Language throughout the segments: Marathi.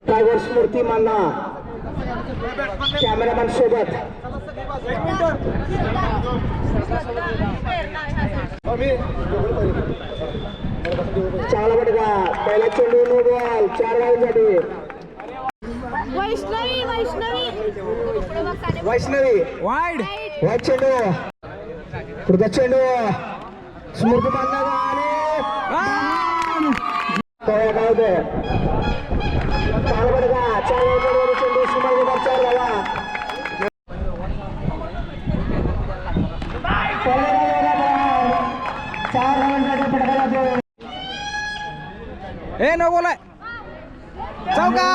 टायगर स्मृती मानना कॅमेरामॅन सोबत चांगला बटका पहिला चेंडू नो बॉल 4 धावांसाठी वैष्णवी वाईड चेंडू पुढचा चेंडू स्मृती मानना चांगला बटका 4 धावांसाठी चेंडू स्मृती 4 धावा ए नो बोलाय चौका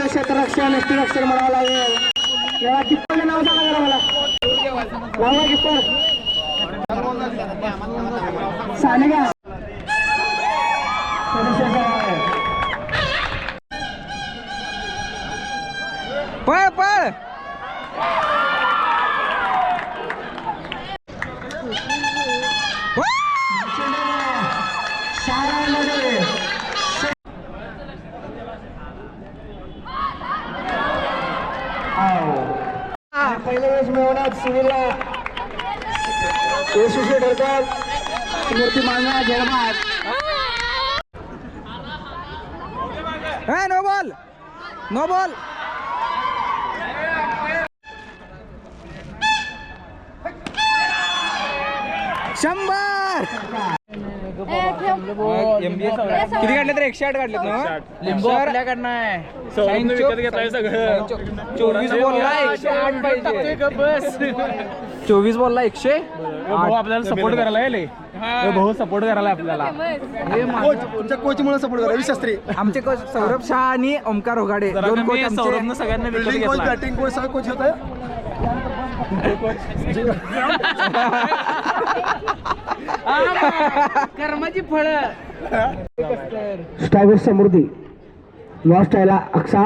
क्षेत्ररक्षण यष्टीरक्षण म्हणावं लागेल तेव्हा किप्परचं नाव सांगा जरा मला नाव किप्पर सानिका पळ पळ पहिल्या वेळेस मिळवण्यात सिव्हिलला यशस्वी ठरतात स्मृती मानना झेडमात नो बॉल नो बॉल शंभर किती काढले तर 108 काढलेत ना लिंबू आपल्याकडनं आहे 24 बॉलला 108 पाहिजे 24 बॉलला 100 आपल्याला सपोर्ट करायला येईल भाऊ सपोर्ट करायला आपल्याला तुमच्या कोचमुळे सपोर्ट करा शास्त्री आमचे कोच सौरभ शाह आणि ओमकार ओघाडे दोन कोच सौरभनं सगळ्यांना विकत घेतला बॅटिंग कोच सगळं कोच होत कर्माची फळं टायगर समृद्धी लॉस्ट व्हायला अक्षा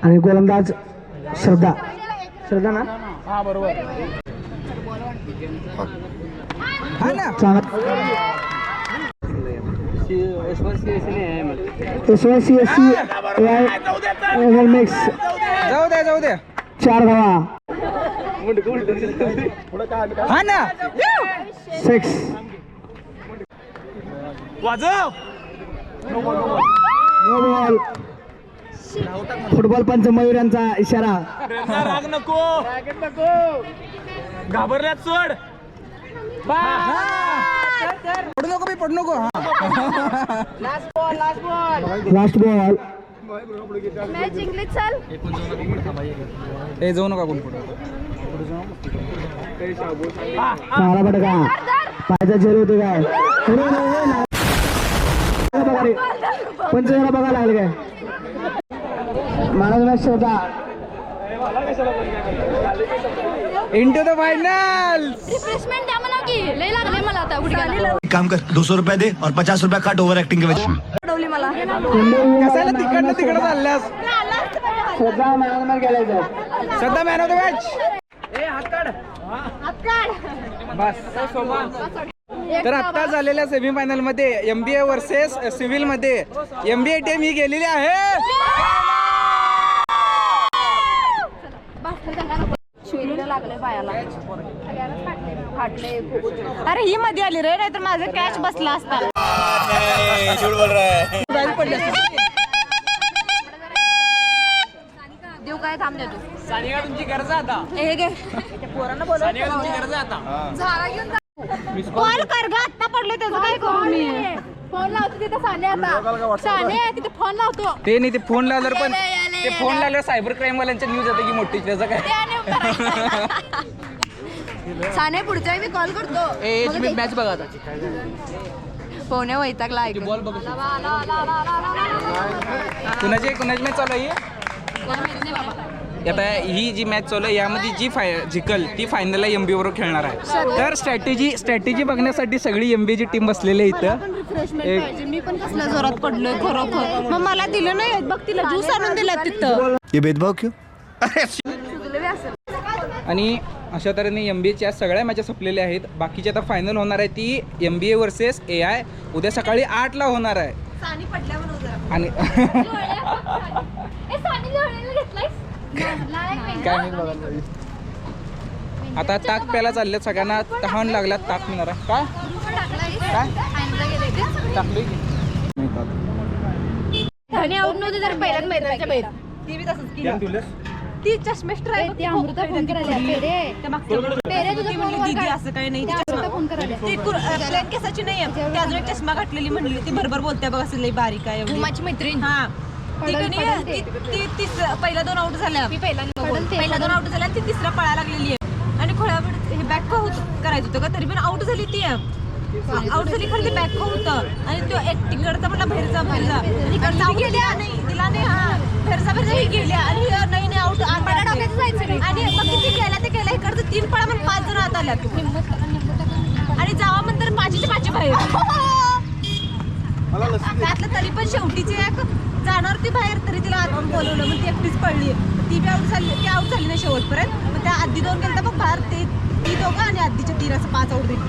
आणि गोलंदाज श्रद्धा ना हा बरोबर हा ना SYCSC मिक्स जाऊ दे 4 धावा हा ना 6 वाजव नो बॉल फुटबॉल पंच मयूर यांचा इशारा राग नको घाबरल्यात सोड पडू नको लास्ट बॉल मॅच जिंकली चल ए जाऊ नका कोण पुढे चांगला बटका पायचा चेहरे होते काय पंच जरा बघायला लागले काय Maharaj match Shraddha into the final refreshment द्या म्हणा की लय लागले मला आता गुडघ्याला काम कर 200 रुपये दे और 50 रुपये काट ओवर एक्टिंग के वजह अडवली मला कसायला तिकडनं तिकडं चालल्यास श्रद्धा महाराज मॅच गेलायचं सध्या मॅन ऑफ द मॅच बस तर आता झालेल्या सेमीफायनल मध्ये MBA वर्सेस सिव्हिल मध्ये MBA टीम ही गेलेली आहे लागले पायाला फाटले अरे ही मध्ये आली रे नाही तर माझं कॅच बसला असता देऊ काय थांब देतो सानिका तुमची गरज आता हे घे पोरांना बोलव सानिका तुमची गरज आता झाला घेऊन जा कॉल कर ग आता पडले त्याचं काय करू मी फोन लावतो तिथे साने आता साने तिथे फोन लावतो ते नाही ते फोन लावल्यावर पण ते फोन लावल्यावर सायबर क्राईम वाल्यांच्या न्यूज येते की मोठी त्याचं काय साने पुढच्या मी कॉल करतो तुम्ही मॅच बघा आता पोहण्या वैतागला ऐकून. बॉल बघ कुणाची मॅच चालू आहे आता ही जी मॅच चालू आहे यामध्ये जी जिकल ती फायनलला MBA बरोबर खेळणार आहे. तर स्ट्रॅटेजी बघण्यासाठी सगळी MBAची टीम बसलेली आहे इथं. मी पण कसल्या जोरात पडलोय खरोखर. मग मला दिलं नाही बघ तिला ज्यूस आणून दिला तिथं. ये भेदभाव क्यों? आणि अशा तऱ्हेने MBAच्या सगळ्या मॅचेस संपलेल्या आहेत. बाकीची आता फायनल होणार आहे ती MBA वर्सेस AI उद्या सकाळी 8ला होणार आहे. आणि काय नाही बघा. आता ताक प्यायला चालले सगळ्यांना तहान लागल्यात ताक मिळणार आहे काय टाकलोय की धनी आऊट नव्हते तर पहिल्याच मैदानाच्या बाहेर. ती बी तसंच केलं. ती चष्मेश ट्राय ती अमृता फोन करायला पेरे तुझा दीदी असं काही नाही. फोन करायला ती प्लेन केसाची नाही आहे. ती अजून एक चष्मा घातलेली म्हणली ती बरोबर बोलते बघ असं लई बारीक आहे एवढी माझी मैत्रीण. हा ती पहिला 2 आऊट झाल्या. पहिला 2 आऊट झाल्या ती तिसरा पळायला लागलेली आहे आणि खोळ्यावर हे बॅक करायचं होतं का तरी पण आऊट झाली ती आऊट झाली खरं ते बॅक होतं आणि तो एक तिकडचा म्हणला बाहेरचा तिकडचा गेल्या नाही दिला नाही. हा बाहेरचा गेल्या आणि नाही आऊट आणि मग किती केला इकडचं 3 पळा म्हणून 5 जण आत आल्यात आणि जावा म्हणतर 5च्या बाहेर त्यातलं तरी पण शेवटीचे एक जाणार ती बाहेर तरी तिला आत बोलवलं मग ती एकटीच पडली. ती बी आऊट झाली नाही शेवटपर्यंत. मग त्या आधी 2 गेलं मग बाहेर ती दोघं आणि आधीच्या 3 असं 5 आऊट दिली.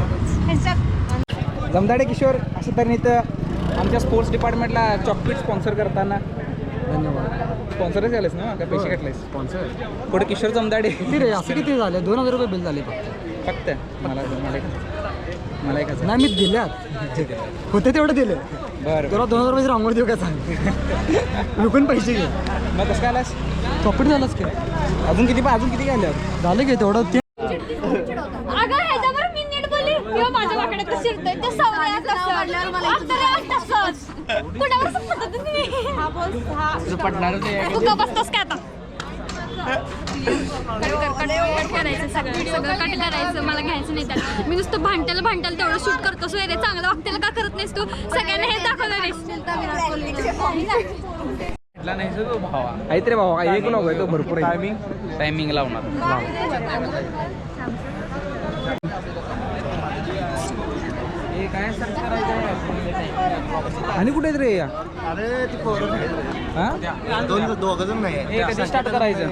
जमदाडे किशोर असं तऱ्हेने इथं आमच्या स्पोर्ट्स डिपार्टमेंटला चॉकलेट स्पॉन्सर करताना धन्यवाद. स्पॉन्सरच झालेस ना का पैसे घेतलेस स्पॉन्सर पुढे किशोर जमदाडे किती रे असं किती झाले 2000 रुपये बिल झाले फक्त मला एक नाही मी दिल्यात होते तेवढं दिले. बरं तुला 2000 रुपये रांगोळी देऊ का सांग विकून पैसे घे. मग कसं काय आलास प्रॉफिट झालंच की अजून किती गेलं झालं की तेवढं ते अगं ह्याच्यावर मी नीट बोलली किंवा माझ्या वाकड्यात शिरतोय ते सवय तसंच कुणावर पडत तुम्ही हा बोल हा पडणार तू का बसतोस काय आता करायचं सगळं कट करायचं मला घ्यायचं नाही त्यात. मी नुसतं भांड्याला तेवढं शूट करतोस रे चांगलं वागतेला का करत नाहीस तू सगळ्यांना हे दाखवलं नाहीस. नाही तो भावा आहेत रे भावा एक लोक आहे तो भरपूर टायमिंग लावणार. काय सर्च करायचं आणि कुठे रे या अरे ती पोरं दोघं जण नाही कधी स्टार्ट करायचं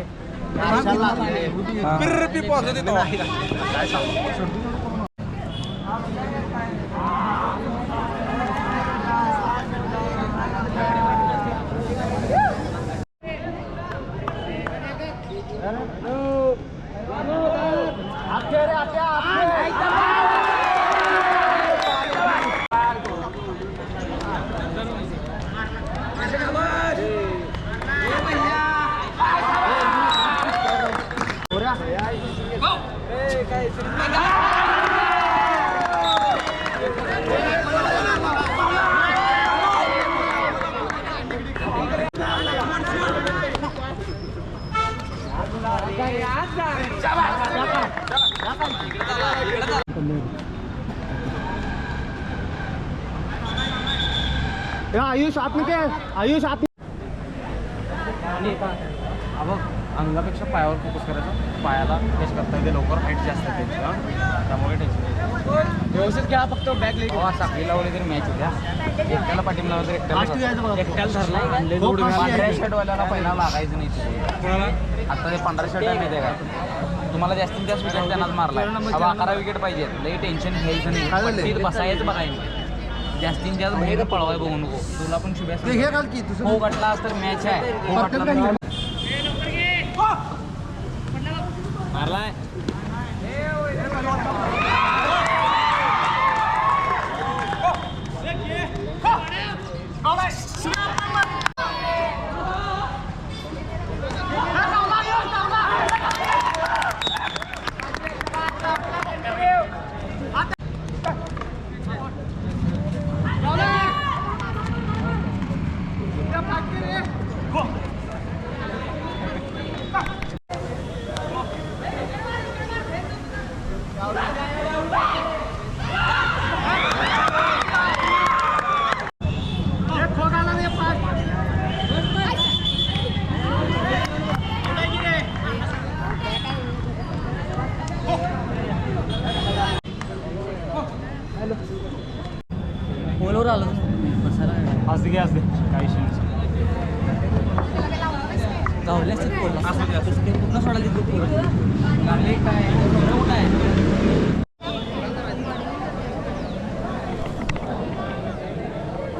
आयुष आत ते आयुष आत अंगापेक्षा पायावर फोकस करायचा पायाला टेस्ट करता येते लवकर हाईट जास्त त्याची त्यामुळे टेन्शन व्यवस्थित खेळा फक्त बॅक लेग साखळी लावली तरी मॅच होत्या एकट्याला पाठीम लावलं तर एकट्याला धरला पांढऱ्या शर्टवाल्याला पहिला लागायचं नाही आता ते 15 शर्ट आहे माहिती आहे का तुम्हाला जास्तीत जास्त विकेट त्यांनाच मारला 11 विकेट पाहिजे लई टेन्शन घ्यायचं नाही बसायचं बघायचं जास्तीत जास्त बाहेर पळवाय बघू नको तुला पण शुभ्या हो गटला तर मॅच आहे हो गटला मारलाय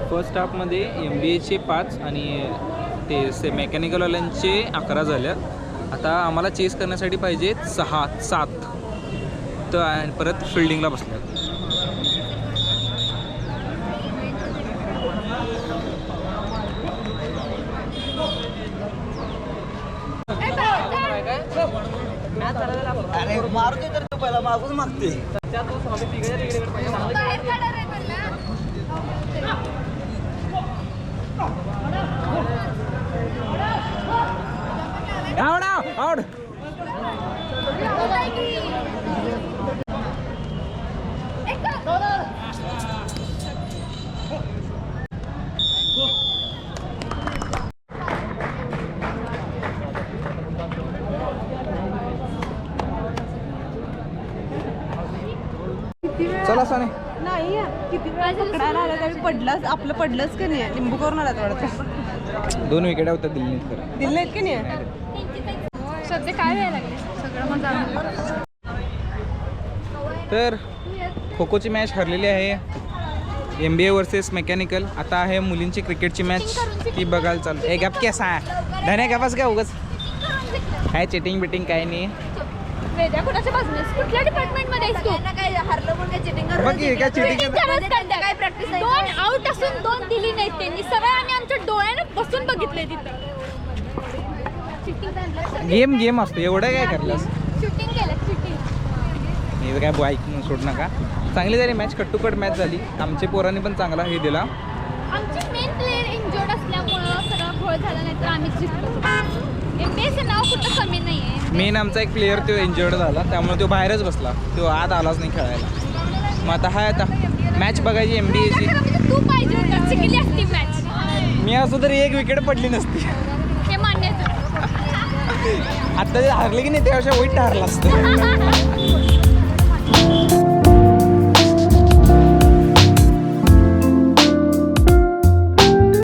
फर्स्ट हाफमध्ये MBAचे 5 आणि ते मेकॅनिकलवाल्यांचे 11 झाल्यात. आता आम्हाला चेस करण्यासाठी पाहिजे 6-7 तर आणि परत फिल्डिंगला बसल्यात. अरे मारतोय तर तू पहिला मागून मागते. आउट. चला साने. नाही किती वेळा पकडायला आला त्यावेळी पडलाच आपलं पडलंच की नाही लिंबू करून आला वाटतं 2 विकेट होत्या दिल्लीत खरं. दिले की नाही सध्या काय व्हायला लागले सगळं मजा. तर खो खोची मॅच हरलेली आहे MBA वर्सेस मेकॅनिकल. आता आहे मुलींची क्रिकेटची मॅच ती बघायला चालू. एक गप कसा आहे धन्या गपास काय उगाच काय चिटिंग बिटिंग काय नाही. वेद्या कुणाच्या बाजूने कुठल्या डिपार्टमेंट मध्ये आहेस तू काय हरलं म्हणून काय चिटिंग बघ की, काय cheating काय प्रॅक्टिस 2 आउट असून 2 दिली नाहीत त्यांनी. सगळं आम्ही आमच्या डोळ्याने बसून बघितले तिथं. गेम असतो एवढं काय करलंस. शूटिंग केलं शूटिंग. हे काय ऐकून सोड नका. चांगली झाली match cut to cut match झाली. आमच्या पोरांनी पण चांगला हे दिला. आमची मेन प्लेअर इंजर्ड असल्यामुळं सगळं घोळ झाला नाही तर आम्हीच जिंकलो. MBAचं नाव कुठं कमी नाही आहे. मेन आमचा एक प्लेअर तो इंजर्ड झाला त्यामुळे तो बाहेरच बसला. तो आत आलाच नाही खेळायला. मग आता हाय आता मॅच बघायची MBAची. तू पाहिजे होतं जिंकली असती मॅच. मी असो तरी 1 विकेट पडली नसती. हे मान्य आहे. आता जे हारले की नाही त्यापेक्षा वाईट हारला असतं.